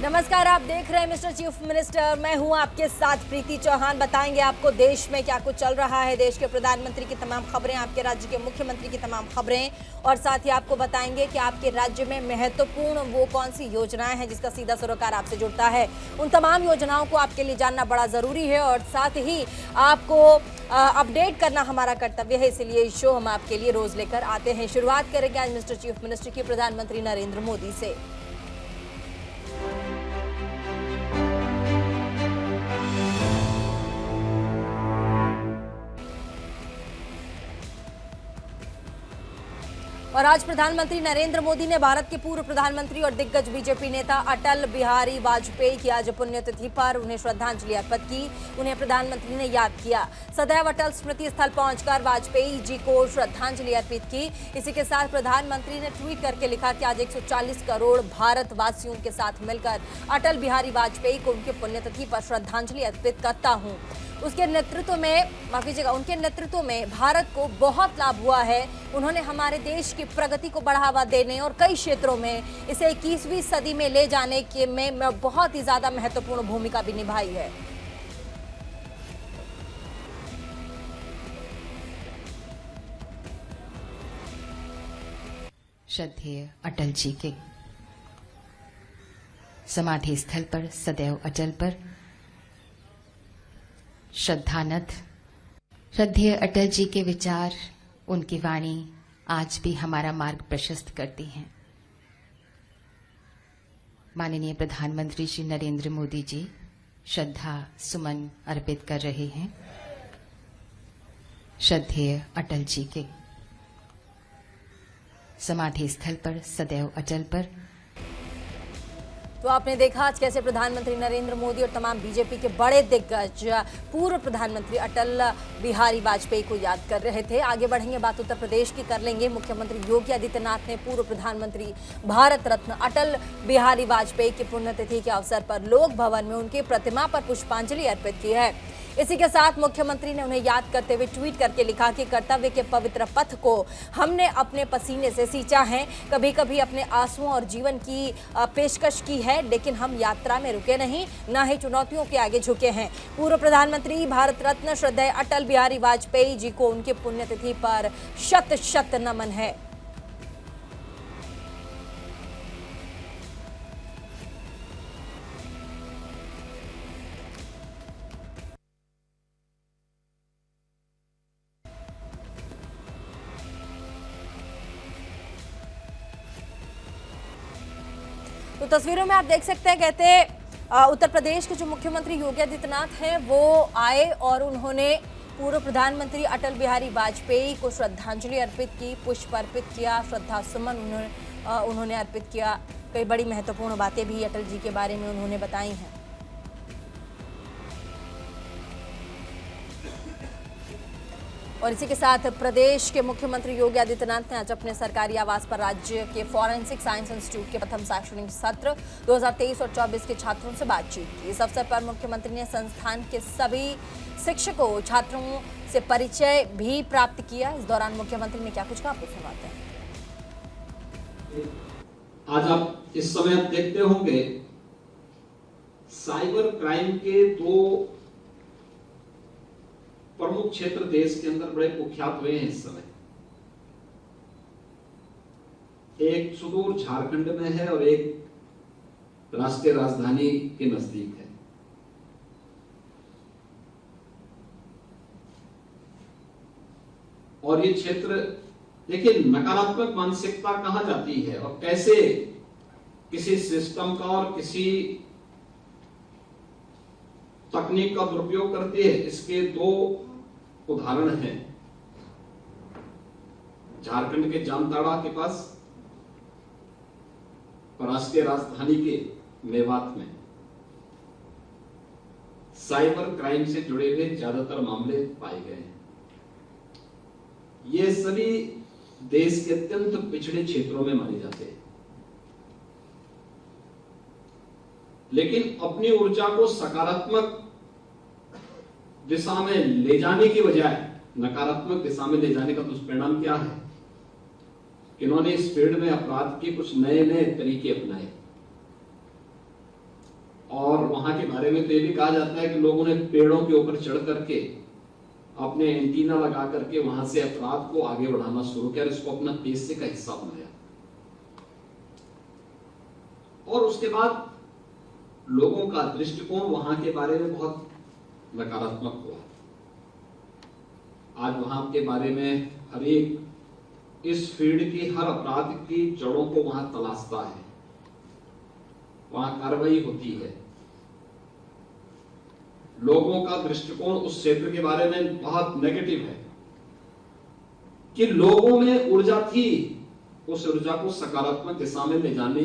नमस्कार, आप देख रहे हैं मिस्टर चीफ मिनिस्टर। मैं हूं आपके साथ प्रीति चौहान। बताएंगे आपको देश में क्या कुछ चल रहा है, देश के प्रधानमंत्री की तमाम खबरें, आपके राज्य के मुख्यमंत्री की तमाम खबरें, और साथ ही आपको बताएंगे कि आपके राज्य में महत्वपूर्ण वो कौन सी योजनाएं हैं जिसका सीधा सरोकार आपसे जुड़ता है। उन तमाम योजनाओं को आपके लिए जानना बड़ा जरूरी है और साथ ही आपको अपडेट करना हमारा कर्तव्य है, इसलिए इस शो हम आपके लिए रोज लेकर आते हैं। शुरुआत करेंगे आज मिस्टर चीफ मिनिस्टर की प्रधानमंत्री नरेंद्र मोदी से। और आज प्रधानमंत्री नरेंद्र मोदी ने भारत के पूर्व प्रधानमंत्री और दिग्गज बीजेपी नेता अटल बिहारी वाजपेयी की आज पुण्यतिथि पर उन्हें श्रद्धांजलि अर्पित की। उन्हें प्रधानमंत्री ने याद किया। सदैव अटल स्मृति स्थल पहुंचकर वाजपेयी जी को श्रद्धांजलि अर्पित की। इसी के साथ प्रधानमंत्री ने ट्वीट करके लिखा कि आज 140 करोड़ भारतवासियों के साथ मिलकर अटल बिहारी वाजपेयी को उनकी पुण्यतिथि पर श्रद्धांजलि अर्पित करता हूं। उनके नेतृत्व में भारत को बहुत लाभ हुआ है। उन्होंने हमारे देश की प्रगति को बढ़ावा देने और कई क्षेत्रों में इसे 21वीं सदी में ले जाने के में बहुत ही ज्यादा महत्वपूर्ण भूमिका भी निभाई है। श्रद्धेय अटल जी के समाधि स्थल पर सदैव अटल पर श्रद्धानथ। श्रद्धेय अटल जी के विचार, उनकी वाणी आज भी हमारा मार्ग प्रशस्त करती हैं। माननीय प्रधानमंत्री श्री नरेंद्र मोदी जी श्रद्धा सुमन अर्पित कर रहे हैं श्रद्धेय अटल जी के समाधि स्थल पर सदैव अटल पर। तो आपने देखा आज कैसे प्रधानमंत्री नरेंद्र मोदी और तमाम बीजेपी के बड़े दिग्गज पूर्व प्रधानमंत्री अटल बिहारी वाजपेयी को याद कर रहे थे। आगे बढ़ेंगे, बात उत्तर प्रदेश की कर लेंगे। मुख्यमंत्री योगी आदित्यनाथ ने पूर्व प्रधानमंत्री भारत रत्न अटल बिहारी वाजपेयी की पुण्यतिथि के अवसर पर लोक भवन में उनकी प्रतिमा पर पुष्पांजलि अर्पित की है। इसी के साथ मुख्यमंत्री ने उन्हें याद करते हुए ट्वीट करके लिखा कि कर्तव्य के पवित्र पथ को हमने अपने पसीने से सींचा है, कभी कभी अपने आंसुओं और जीवन की पेशकश की है, लेकिन हम यात्रा में रुके नहीं, न ही चुनौतियों के आगे झुके हैं। पूर्व प्रधानमंत्री भारत रत्न श्रद्धेय अटल बिहारी वाजपेयी जी को उनकी पुण्यतिथि पर शत शत नमन है। तो तस्वीरों में आप देख सकते हैं, कहते उत्तर प्रदेश के जो मुख्यमंत्री योगी आदित्यनाथ हैं वो आए और उन्होंने पूर्व प्रधानमंत्री अटल बिहारी वाजपेयी को श्रद्धांजलि अर्पित की, पुष्प अर्पित किया, श्रद्धा सुमन उन्होंने अर्पित किया। कई बड़ी महत्वपूर्ण बातें भी अटल जी के बारे में उन्होंने बताई हैं। और इसी के साथ प्रदेश के मुख्यमंत्री योगी आदित्यनाथ ने आज अपने सरकारी आवास पर राज्य के फॉरेंसिक साइंस इंस्टीट्यूट के प्रथम शैक्षणिक सत्र 2023 और 24 के छात्रों से बातचीत की। इस अवसर पर मुख्यमंत्री ने संस्थान के सभी शिक्षकों, छात्रों से परिचय भी प्राप्त किया। इस दौरान मुख्यमंत्री ने क्या कुछ कहा, आपको सुनाते हैं। आज आप इस समय देखते होंगे साइबर क्राइम के दो प्रमुख क्षेत्र देश के अंदर बड़े कुख्यात हुए हैं इस समय। एक सुदूर झारखंड में है और एक राष्ट्रीय राजधानी के नजदीक है। और ये क्षेत्र देखिए, नकारात्मक मानसिकता कहां जाती है और कैसे किसी सिस्टम का और किसी तकनीक का दुरुपयोग करती है, इसके दो उदाहरण हैं। झारखंड के जामताड़ा के पास और राष्ट्रीय राजधानी के मेवात में साइबर क्राइम से जुड़े हुए ज्यादातर मामले पाए गए हैं। ये सभी देश के अत्यंत पिछड़े क्षेत्रों में माने जाते हैं, लेकिन अपनी ऊर्जा को सकारात्मक दिशा में ले जाने की बजाय नकारात्मक दिशा में ले जाने का दुष्परिणाम क्या है कि इन्होंने इस फील्ड में अपराध के कुछ नए नए तरीके अपनाए। और वहां के बारे में तो ये भी कहा जाता है कि लोगों ने पेड़ों के ऊपर चढ़ करके अपने एंटीना लगा करके वहां से अपराध को आगे बढ़ाना शुरू किया और इसको अपना पेशे का हिस्सा बनाया। और उसके बाद लोगों का दृष्टिकोण वहां के बारे में बहुत नकारात्मक हुआ। आज वहां के बारे में हर एक इस फील्ड की हर अपराध की जड़ों को वहां तलाशता है, वहां कार्रवाई होती है। लोगों का दृष्टिकोण उस क्षेत्र के बारे में बहुत नेगेटिव है कि लोगों में ऊर्जा थी, उस ऊर्जा को सकारात्मक दिशा में ले जाने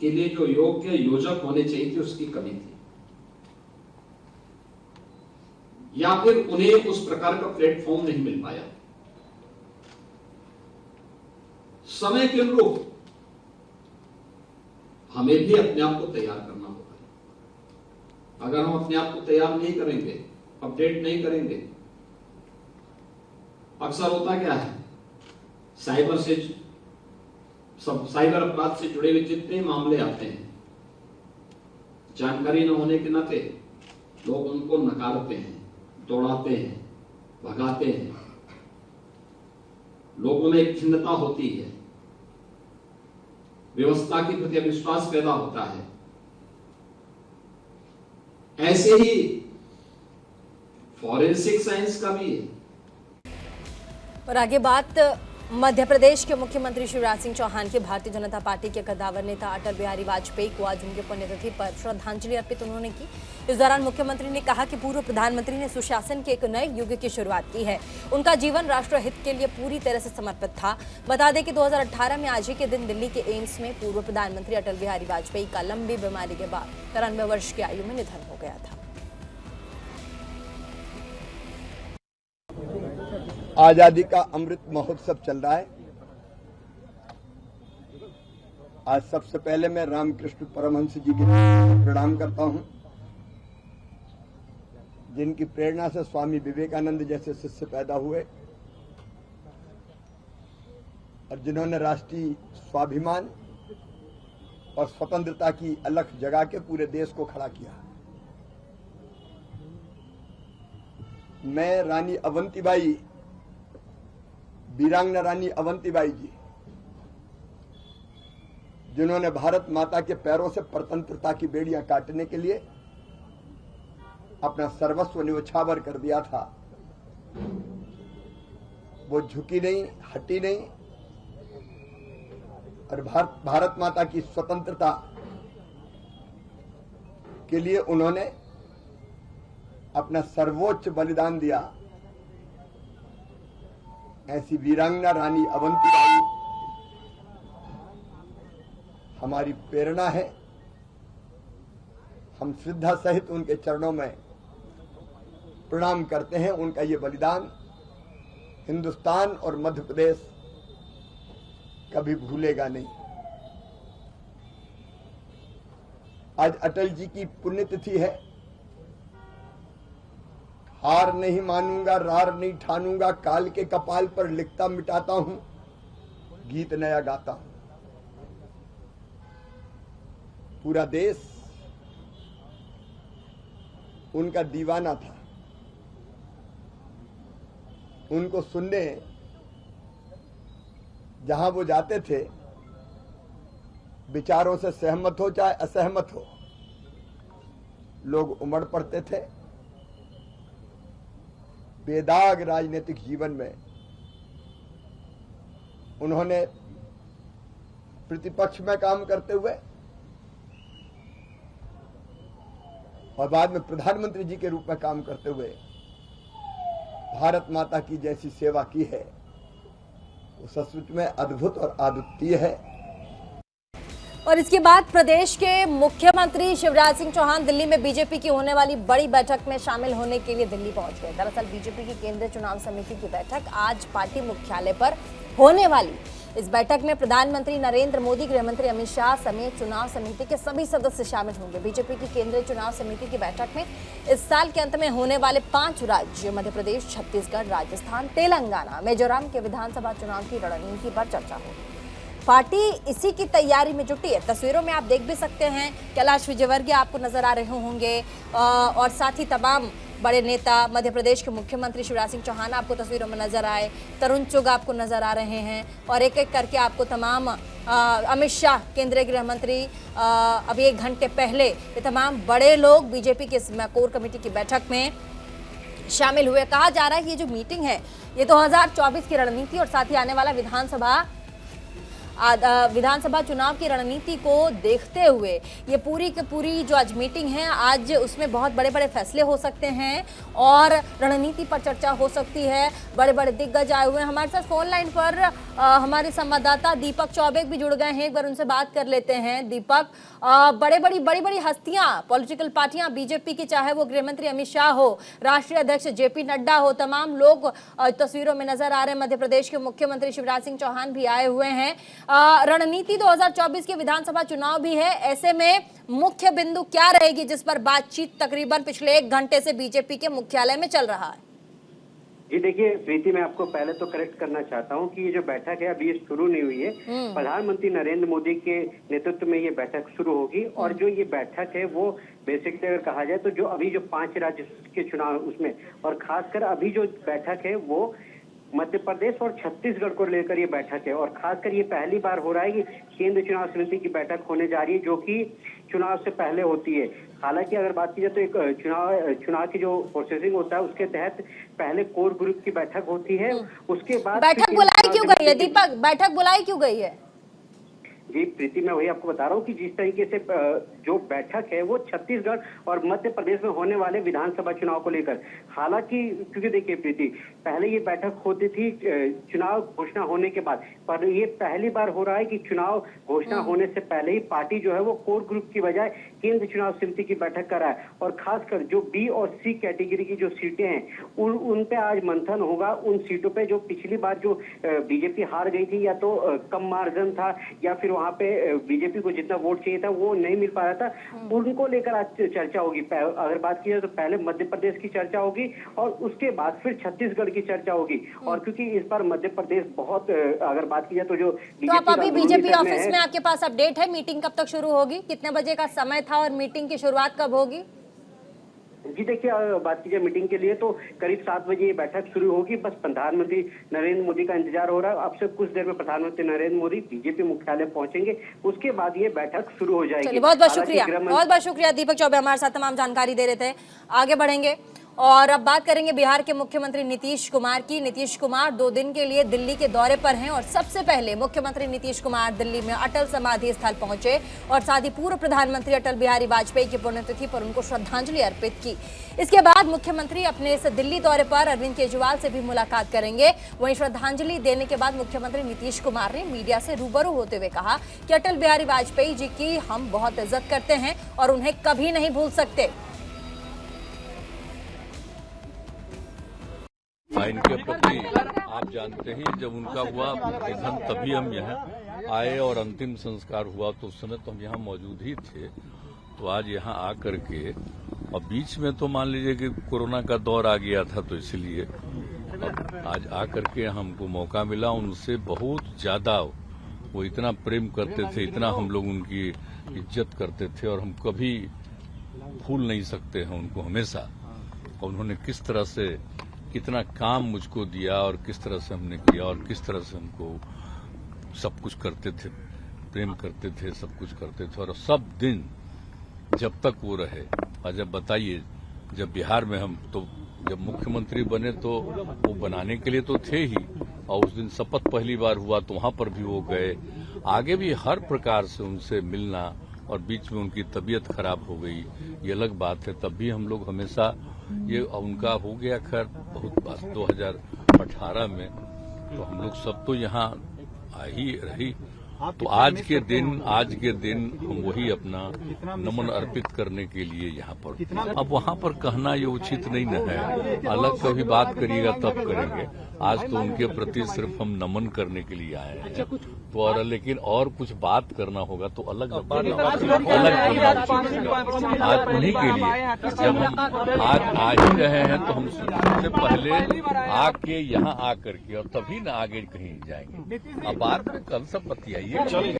के लिए जो योग्य योजक होने चाहिए थे उसकी कमी थी, या फिर उन्हें उस प्रकार का प्लेटफॉर्म नहीं मिल पाया। समय के अनुरूप हमें भी अपने आप को तैयार करना होगा। अगर हम अपने आप को तैयार नहीं करेंगे, अपडेट नहीं करेंगे, अक्सर होता क्या है, साइबर अपराध से जुड़े हुए जितने मामले आते हैं, जानकारी न होने के नाते लोग उनको नकारते हैं, दौड़ाते हैं, भगाते हैं, लोगों में एक खिन्नता होती है, व्यवस्था के प्रति अविश्वास पैदा होता है। ऐसे ही फॉरेंसिक साइंस का भी है। और आगे बात मध्य प्रदेश के मुख्यमंत्री शिवराज सिंह चौहान के भारतीय जनता पार्टी के कद्दावर नेता अटल बिहारी वाजपेयी को आज उनके पुण्यतिथि पर श्रद्धांजलि अर्पित उन्होंने की। इस दौरान मुख्यमंत्री ने कहा कि पूर्व प्रधानमंत्री ने सुशासन के एक नए युग की शुरुआत की है। उनका जीवन राष्ट्र हित के लिए पूरी तरह से समर्पित था। बता दें कि 2018 में आज ही के दिन दिल्ली के एम्स में पूर्व प्रधानमंत्री अटल बिहारी वाजपेयी का लंबी बीमारी के बाद 93 वर्ष की आयु में निधन हो गया था। आजादी का अमृत महोत्सव चल रहा है। आज सबसे पहले मैं रामकृष्ण परमहंस जी के प्रणाम करता हूं, जिनकी प्रेरणा से स्वामी विवेकानंद जैसे शिष्य पैदा हुए और जिन्होंने राष्ट्रीय स्वाभिमान और स्वतंत्रता की अलख जगा के पूरे देश को खड़ा किया। मैं रानी अवंतीबाई, वीरांगना रानी अवंतीबाई जी, जिन्होंने भारत माता के पैरों से स्वतंत्रता की बेड़ियां काटने के लिए अपना सर्वस्व न्योछावर कर दिया था, वो झुकी नहीं, हटी नहीं और भारत माता की स्वतंत्रता के लिए उन्होंने अपना सर्वोच्च बलिदान दिया। ऐसी वीरांगना रानी अवंतीबाई हमारी प्रेरणा है। हम श्रद्धा सहित उनके चरणों में प्रणाम करते हैं। उनका ये बलिदान हिंदुस्तान और मध्य प्रदेश कभी भूलेगा नहीं। आज अटल जी की पुण्यतिथि है। हार नहीं मानूंगा, रार नहीं ठानूंगा, काल के कपाल पर लिखता मिटाता हूं, गीत नया गाता हूं। पूरा देश उनका दीवाना था। उनको सुनने जहां वो जाते थे, विचारों से सहमत हो चाहे असहमत हो, लोग उमड़ पड़ते थे। बेदाग राजनीतिक जीवन में उन्होंने प्रतिपक्ष में काम करते हुए और बाद में प्रधानमंत्री जी के रूप में काम करते हुए भारत माता की जैसी सेवा की है, वो सचमुच में अद्भुत और अद्वितीय है। और इसके बाद प्रदेश के मुख्यमंत्री शिवराज सिंह चौहान दिल्ली में बीजेपी की होने वाली बड़ी बैठक में शामिल होने के लिए दिल्ली पहुंच गए। दरअसल बीजेपी की केंद्रीय चुनाव समिति की बैठक आज पार्टी मुख्यालय पर होने वाली। इस बैठक में प्रधानमंत्री नरेंद्र मोदी, गृहमंत्री अमित शाह समेत चुनाव समिति के सभी सदस्य शामिल होंगे। बीजेपी की केंद्रीय चुनाव समिति की बैठक में इस साल के अंत में होने वाले 5 राज्य मध्य प्रदेश, छत्तीसगढ़, राजस्थान, तेलंगाना, मिजोरम के विधानसभा चुनाव की रणनीति पर चर्चा होगी। पार्टी इसी की तैयारी में जुटी है। तस्वीरों में आप देख भी सकते हैं, कैलाश विजयवर्गीय आपको नजर आ रहे होंगे और साथ ही तमाम बड़े नेता, मध्य प्रदेश के मुख्यमंत्री शिवराज सिंह चौहान आपको तस्वीरों में नजर आए, तरुण चुग आपको नजर आ रहे हैं और एक एक करके आपको तमाम अमित शाह केंद्रीय गृह मंत्री अभी 1 घंटे पहले ये तमाम बड़े लोग बीजेपी के कोर कमेटी की बैठक में शामिल हुए। कहा जा रहा है कि ये जो मीटिंग है ये 2024 की रणनीति और साथ ही आने वाला विधानसभा चुनाव की रणनीति को देखते हुए ये पूरी की पूरी जो आज मीटिंग है, आज उसमें बहुत बड़े बड़े फैसले हो सकते हैं और रणनीति पर चर्चा हो सकती है। बड़े बड़े दिग्गज आए हुए हैं। हमारे साथ फोन लाइन पर हमारे संवाददाता दीपक चौबे भी जुड़ गए हैं, एक बार उनसे बात कर लेते हैं। दीपक, बड़ी बड़ी हस्तियां, पॉलिटिकल पार्टियां बीजेपी की, चाहे वो गृह मंत्री अमित शाह हो, राष्ट्रीय अध्यक्ष जेपी नड्डा हो, तमाम लोग तस्वीरों में नजर आ रहे हैं। मध्य प्रदेश के मुख्यमंत्री शिवराज सिंह चौहान भी आए हुए हैं। रणनीति 2024 के विधानसभा चुनाव भी है, ऐसे में मुख्य बिंदु क्या रहेगी जिस पर बातचीत तकरीबन पिछले 1 घंटे से बीजेपी के मुख्यालय में चल रहा है? जी देखिए प्रीति, मैं आपको पहले तो करेक्ट करना चाहता हूं कि ये जो बैठक है अभी ये शुरू नहीं हुई है। प्रधानमंत्री नरेंद्र मोदी के नेतृत्व में ये बैठक शुरू होगी और जो ये बैठक है वो बेसिकली अगर कहा जाए तो जो अभी जो 5 राज्य के चुनाव उसमें, और खासकर अभी जो बैठक है वो मध्य प्रदेश और छत्तीसगढ़ को लेकर ये बैठक है। और खासकर ये पहली बार हो रहा है कि केंद्रीय चुनाव समिति की बैठक होने जा रही है, जो कि चुनाव से पहले होती है। हालांकि अगर बात की जाए तो एक चुनाव की जो प्रोसेसिंग होता है उसके तहत पहले कोर ग्रुप की बैठक होती है, उसके बाद बैठक बुलाई क्यों गई है दीपक? बैठक बुलाई क्यों गई है? जी प्रीति, मैं वही आपको बता रहा हूँ कि जिस तरीके से जो बैठक है वो छत्तीसगढ़ और मध्य प्रदेश में होने वाले विधानसभा चुनाव को लेकर, हालांकि क्योंकि देखिए प्रीति, पहले ये बैठक होती थी चुनाव घोषणा होने के बाद, पर ये पहली बार हो रहा है कि चुनाव घोषणा होने से पहले ही पार्टी जो है वो कोर ग्रुप की बजाय केंद्रीय चुनाव समिति की बैठक कर रहा है। और खासकर जो बी और सी कैटेगरी की जो सीटें हैं उन पे आज मंथन होगा। उन सीटों पे जो पिछली बार जो बीजेपी हार गई थी, या तो कम मार्जिन था या फिर वहां पे बीजेपी को जितना वोट चाहिए था वो नहीं मिल पा रहा था, उनको लेकर आज चर्चा होगी। अगर बात की जाए तो पहले मध्य प्रदेश की चर्चा होगी और उसके बाद फिर छत्तीसगढ़ की चर्चा होगी। और क्योंकि इस बार मध्य प्रदेश बहुत, अगर बात की जाए तो जो आप अभी बीजेपी ऑफिस में, आपके पास अपडेट है मीटिंग कब तक शुरू होगी, कितने बजे का समय था और मीटिंग की शुरुआत कब होगी? जी देखिए, बात की जाए मीटिंग के लिए तो करीब 7 बजे ये बैठक शुरू होगी। बस प्रधानमंत्री नरेंद्र मोदी का इंतजार हो रहा है। अब से कुछ देर में प्रधानमंत्री नरेंद्र मोदी बीजेपी मुख्यालय पहुंचेंगे, उसके बाद ये बैठक शुरू हो जाएगी। बहुत बहुत शुक्रिया दीपक चौबे, हमारे साथ तमाम जानकारी दे रहे थे। आगे बढ़ेंगे और अब बात करेंगे बिहार के मुख्यमंत्री नीतीश कुमार की। नीतीश कुमार 2 दिन के लिए दिल्ली के दौरे पर हैं और सबसे पहले मुख्यमंत्री नीतीश कुमार दिल्ली में अटल समाधि स्थल पहुंचे और साथ ही पूर्व प्रधानमंत्री अटल बिहारी वाजपेयी की पुण्यतिथि पर उनको श्रद्धांजलि अर्पित की। इसके बाद मुख्यमंत्री अपने इस दिल्ली दौरे पर अरविंद केजरीवाल से भी मुलाकात करेंगे। वहीं श्रद्धांजलि देने के बाद मुख्यमंत्री नीतीश कुमार ने मीडिया से रूबरू होते हुए कहा कि अटल बिहारी वाजपेयी जी की हम बहुत इज्जत करते हैं और उन्हें कभी नहीं भूल सकते। इनके प्रति आप जानते हैं, जब उनका हुआ निधन तभी हम यहाँ आए और अंतिम संस्कार हुआ तो उस समय तो हम यहाँ मौजूद ही थे। तो आज यहाँ आकर के, और बीच में तो मान लीजिए कि कोरोना का दौर आ गया था, तो इसलिए आज आकर के हमको मौका मिला। उनसे बहुत ज्यादा वो इतना प्रेम करते थे, इतना हम लोग उनकी इज्जत करते थे और हम कभी भूल नहीं सकते हैं उनको हमेशा। और उन्होंने किस तरह से कितना काम मुझको दिया और किस तरह से हमने किया और किस तरह से हमको सब कुछ करते थे, प्रेम करते थे, सब कुछ करते थे। और सब दिन जब तक वो रहे, और जब बताइए जब बिहार में हम तो जब मुख्यमंत्री बने तो वो बनाने के लिए तो थे ही, और उस दिन शपथ पहली बार हुआ तो वहां पर भी वो गए। आगे भी हर प्रकार से उनसे मिलना, और बीच में उनकी तबीयत खराब हो गई ये अलग बात है, तब भी हम लोग हमेशा ये उनका हो गया खैर बहुत बात 2018 में, तो हम लोग सब तो यहाँ आ ही रही। तो आज के दिन हम वही अपना नमन अर्पित करने के लिए यहाँ पर, अब वहाँ पर कहना ये उचित नहीं न है, अलग कभी बात करिएगा तब करेंगे। आज तो उनके प्रति सिर्फ हम नमन करने के लिए आए हैं। तो और लेकिन और कुछ बात करना होगा तो अलग अलग आज उन्हीं के लिए जब हम आज आ ही रहे हैं तो हम सबसे पहले आके यहाँ आकर के और तभी ना आगे कहीं जाएंगे। अब बाद में कल सब बतियाइए।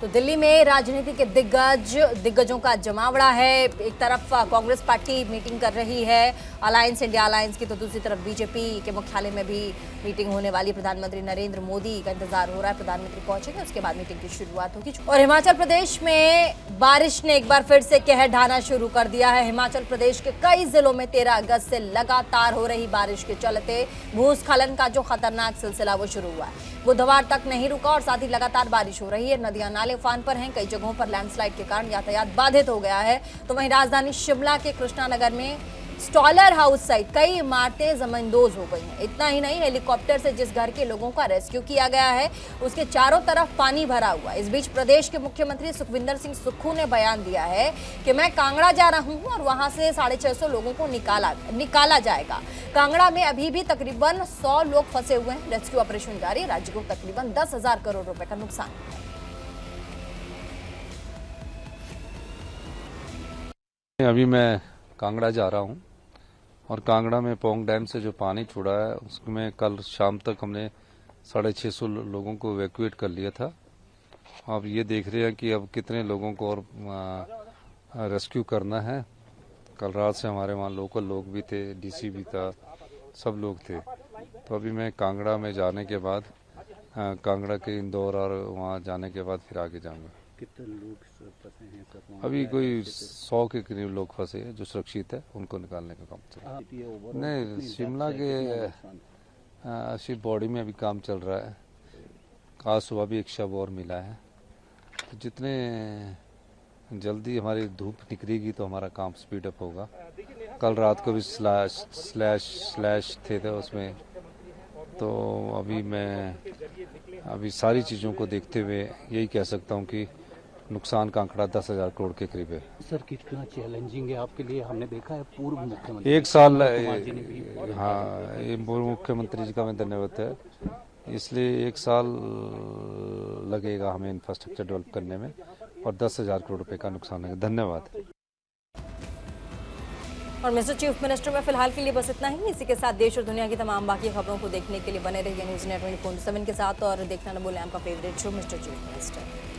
तो दिल्ली में राजनीति के दिग्गजों का जमावड़ा है। एक तरफ कांग्रेस पार्टी मीटिंग कर रही है अलायंस, इंडिया अलायंस की, तो दूसरी तरफ बीजेपी के मुख्यालय में भी मीटिंग होने वाली। प्रधानमंत्री नरेंद्र मोदी का इंतजार हो रहा है, प्रधानमंत्री पहुंचेंगे, उसके बाद मीटिंग की शुरुआत होगी। और हिमाचल प्रदेश में बारिश ने एक बार फिर से कहर ढाना शुरू कर दिया है। हिमाचल प्रदेश के कई जिलों में 13 अगस्त से लगातार हो रही बारिश के चलते भूस्खलन का जो खतरनाक सिलसिला वो शुरू हुआ है, बुधवार तक नहीं रुका और साथ ही लगातार बारिश हो रही है। नदियां नाले उफान पर हैं, कई जगहों पर लैंडस्लाइड के कारण यातायात बाधित हो गया है। तो वहीं राजधानी शिमला के कृष्णानगर में स्टॉलर हाउस सहित कई इमारतें जमींदोज हो गई हैं। इतना ही नहीं, हेलीकॉप्टर से जिस घर के लोगों का रेस्क्यू किया गया है उसके चारों तरफ पानी भरा हुआ। इस बीच प्रदेश के मुख्यमंत्री सुखविंदर सिंह सुक्खू ने बयान दिया है कि मैं कांगड़ा जा रहा हूं और वहां से 650 लोगों को निकाला जाएगा। कांगड़ा में अभी भी तकरीबन 100 लोग फंसे हुए हैं। रेस्क्यू ऑपरेशन जारी। राज्य को तकरीबन 10,000 करोड़ रुपए का नुकसान है। अभी मैं कांगड़ा जा रहा हूं और कांगड़ा में पोंग डैम से जो पानी छोड़ा है उसमें कल शाम तक हमने 650 लोगों को इवैक्यूएट कर लिया था। अब ये देख रहे हैं कि अब कितने लोगों को और रेस्क्यू करना है। कल रात से हमारे वहाँ लोकल लोग भी थे, डीसी भी था, सब लोग थे। तो अभी मैं कांगड़ा में जाने के बाद कांगड़ा के इंदौर और वहाँ जाने के बाद फिर आगे जाऊँगा। कितने लोग फंसे हैं सर? अभी कोई 100 के करीब लोग फंसे हैं जो सुरक्षित है, उनको निकालने का काम चल रहा है। नहीं, शिमला के शिप बॉडी में अभी काम चल रहा है। आज सुबह भी एक शव और मिला है। तो जितने जल्दी हमारी धूप निकलेगी तो हमारा काम स्पीड अप होगा। कल रात को भी स्लैश थे उसमें। तो अभी सारी चीज़ों को देखते हुए यही कह सकता हूँ कि नुकसान का आंकड़ा 10,000 करोड़ के करीब है। सर कितना चैलेंजिंग है आपके लिए? हमने देखा है पूर्व मुख्यमंत्री एक साल, हाँ, ये पूर्व मुख्यमंत्री जी का मैं धन्यवाद है। इसलिए 1 साल लगेगा हमें इंफ्रास्ट्रक्चर डेवलप करने में और 10,000 करोड़ रुपए का नुकसान है। धन्यवाद। और मिस्टर चीफ मिनिस्टर में फिलहाल के लिए बस इतना ही। इसी के साथ देश और दुनिया की तमाम बाकी खबरों को देखने के लिए बने रहिए न्यूज़ इंडिया 24/7 के साथ और देखना न भूलें आपका favourite show mister chief minister.